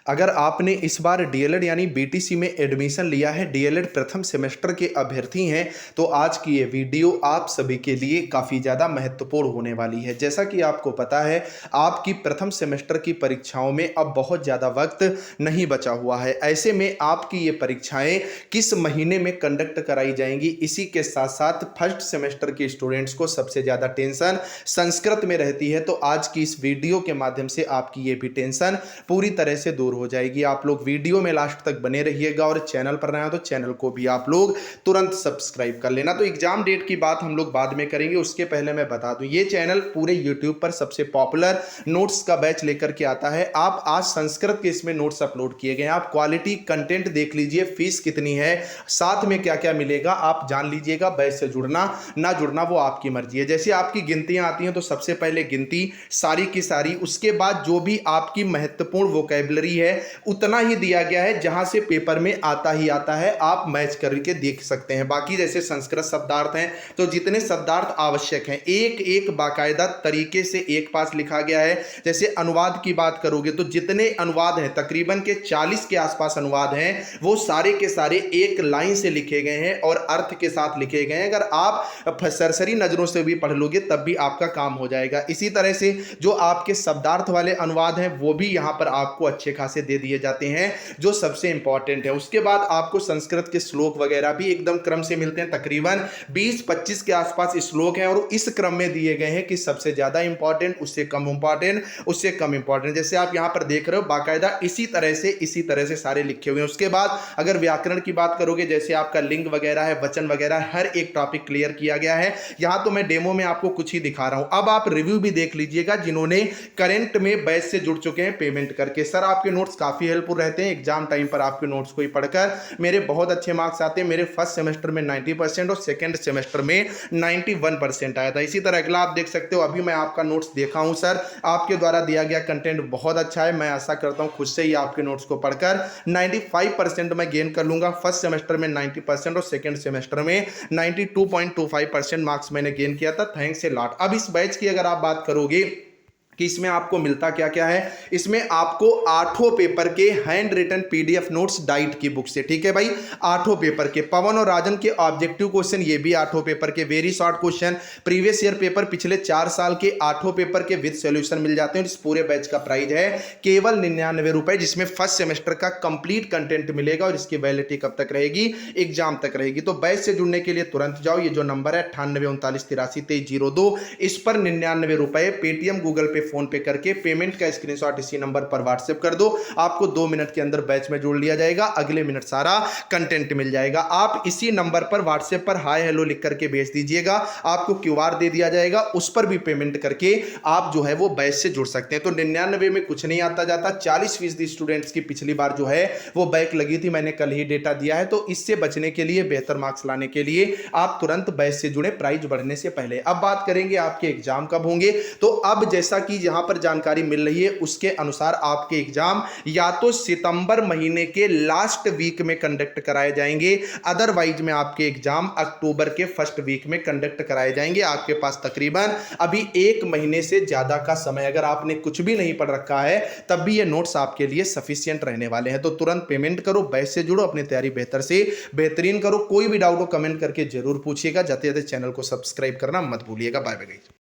अगर आपने इस बार डीएलएड यानी बीटीसी में एडमिशन लिया है, डीएलएड प्रथम सेमेस्टर के अभ्यर्थी हैं, तो आज की ये वीडियो आप सभी के लिए काफ़ी ज़्यादा महत्वपूर्ण होने वाली है। जैसा कि आपको पता है, आपकी प्रथम सेमेस्टर की परीक्षाओं में अब बहुत ज़्यादा वक्त नहीं बचा हुआ है। ऐसे में आपकी ये परीक्षाएं किस महीने में कंडक्ट कराई जाएंगी, इसी के साथ साथ फर्स्ट सेमेस्टर के स्टूडेंट्स को सबसे ज़्यादा टेंशन संस्कृत में रहती है। तो आज की इस वीडियो के माध्यम से आपकी ये भी टेंशन पूरी तरह से दूर हो जाएगी। आप लोग वीडियो में लास्ट तक बने रहिएगा और चैनल पर नए हो तो चैनल को भी आप लोग तुरंत सब्सक्राइब कर लेना। तो एग्जाम डेट की बात हम लोग बाद में करेंगे, उसके पहले मैं बता दूं, ये चैनल पूरे यूट्यूब पर सबसे पॉपुलर नोट्स का बैच लेकर के आता है। आप आज संस्कृत के इसमें नोट्स अपलोड किए गए हैं, आप क्वालिटी कंटेंट देख लीजिए, फीस कितनी है, साथ में क्या क्या मिलेगा आप जान लीजिएगा। बैच से जुड़ना ना जुड़ना वो आपकी मर्जी है। जैसे आपकी गिनतियां आती हैं तो सबसे पहले गिनती सारी की सारी, उसके बाद जो भी आपकी महत्वपूर्ण वोकैबुलरी है उतना ही दिया गया है, जहां से पेपर में आता ही आता है, आप मैच करके देख सकते हैं। बाकी जैसे संस्कृत शब्दार्थ हैं तो जितने शब्दार्थ आवश्यक हैं एक एक बाकायदा तरीके से एक पास लिखा गया है। जैसे अनुवाद की बात करोगे तो जितने अनुवाद हैं तकरीबन के 40 के आसपास अनुवाद हैं, वो सारे के सारे एक लाइन से लिखे गए हैं और अर्थ के साथ लिखे गए हैं। अगर आप सरसरी नजरों से भी पढ़ लोगे तब भी आपका काम हो जाएगा। इसी तरह से जो आपके शब्दार्थ वाले अनुवाद हैं वो भी यहां पर आपको अच्छे खासे दे दिए जाते हैं, जो सबसे इंपॉर्टेंट है। उसके बाद आपको संस्कृत के श्लोक वगैरह भी एकदम क्रम से मिलते हैं, तकरीबन 20-25 के आसपास श्लोक हैं और इस क्रम में दिए गए हैं कि सबसे ज्यादा इंपॉर्टेंट, उससे कम इंपॉर्टेंट, उससे कम इंपॉर्टेंट। जैसे आप यहां पर देख रहे हो बाकायदा इसी तरह से सारे लिखे हुए हैं। उसके बाद अगर व्याकरण की बात करोगे, जैसे आपका लिंग वगैरह है, वचन वगैरह, हर एक टॉपिक क्लियर किया गया है। यहां तो मैं डेमो में आपको कुछ ही दिखा रहा हूं। अब आप रिव्यू भी देख लीजिएगा जिन्होंने करंट में बैच से जुड़ चुके हैं पेमेंट करके। सर आपके नोट्स काफी हेल्पफुल रहते हैं, एग्जाम टाइम पर आपके नोट्स को ही पढ़कर मेरे बहुत अच्छे मार्क्स आते हैं। मेरे फर्स्ट सेमेस्टर में 90% और सेकंड सेमेस्टर में 91% आया था। इसी तरह अगला आप देख सकते हो, अभी मैं आपका नोट्स देखा हूं सर, आपके द्वारा दिया गया कंटेंट बहुत अच्छा है। मैं आशा करता हूं खुद से ही आपके नोट्स को पढ़कर 95% मैं गेन कर लूंगा। फर्स्ट सेमेस्टर में 90% और सेकंड सेमेस्टर में 92.25% मार्क्स मैंने गेन किया था। Thanks a lot. अब इस बैच की अगर आप बात करोगे कि इसमें आपको मिलता क्या क्या है, इसमें आपको 8 पेपर के handwritten PDF notes DIET की बुक से, ठीक है भाई, 8 पेपर के पवन और राजन के ऑब्जेक्टिव क्वेश्चन, ये भी 8 पेपर के very short question, previous year paper पिछले 4 साल के 8 पेपर के विद सॉल्यूशन मिल जाते हैं। इस पूरे बैच का प्राइस है केवल 99 रुपए, जिसमें फर्स्ट सेमेस्टर का कंप्लीट कंटेंट मिलेगा और इसकी वैलिडिटी कब तक रहेगी, एग्जाम तक रहेगी। तो बैच से जुड़ने के लिए तुरंत जाओ, ये जो नंबर है 9839832302, इस पर 99 रुपए पेटीएम गूगल पे फोन पे करके पेमेंट का स्क्रीनशॉट इसी नंबर पर व्हाट्सएप कर दो। आपको 2 मिनट के अंदर बैच में जोड़ लिया जाएगा, अगले मिनट सारा कंटेंट मिल जाएगा। आप इसी नंबर पर व्हाट्सएप पर हाय हेलो लिख करके भेज दीजिएगा, आपको क्यूआर दे दिया जाएगा, उस पर भी पेमेंट करके आप जो है वो बैच से जुड़ सकते हैं। तो 99 में कुछ नहीं आता जाता। 40% स्टूडेंट्स की पिछली बार जो है वो बैक लगी थी, मैंने कल ही डेटा दिया है। तो इससे बचने के लिए, बेहतर मार्क्स लाने के लिए आप तुरंत बैच से जुड़े प्राइस बढ़ने से पहले। अब बात करेंगे आपके एग्जाम कब होंगे। तो अब जैसा कि यहां पर जानकारी मिल रही है उसके अनुसार आपके एग्जाम या तो सितंबर महीने के लास्ट वीक में कंडक्ट कराए जाएंगे, अदरवाइज में आपके एग्जाम अक्टूबर के फर्स्ट वीक में कंडक्ट कराए जाएंगे। आपके पास तकरीबन अभी 1 महीने से ज्यादा का समय, अगर आपने कुछ भी नहीं पढ़ रखा है तब भी ये नोट्स आपके लिए सफिशिएंट रहने वाले हैं। तो तुरंत पेमेंट करो, बैच से जुड़ो, अपनी तैयारी बेहतर से बेहतरीन करो। कोई भी डाउट हो कमेंट करके जरूर पूछिएगा। जाते जाते चैनल को सब्सक्राइब करना मत भूलिएगा। Bye bye.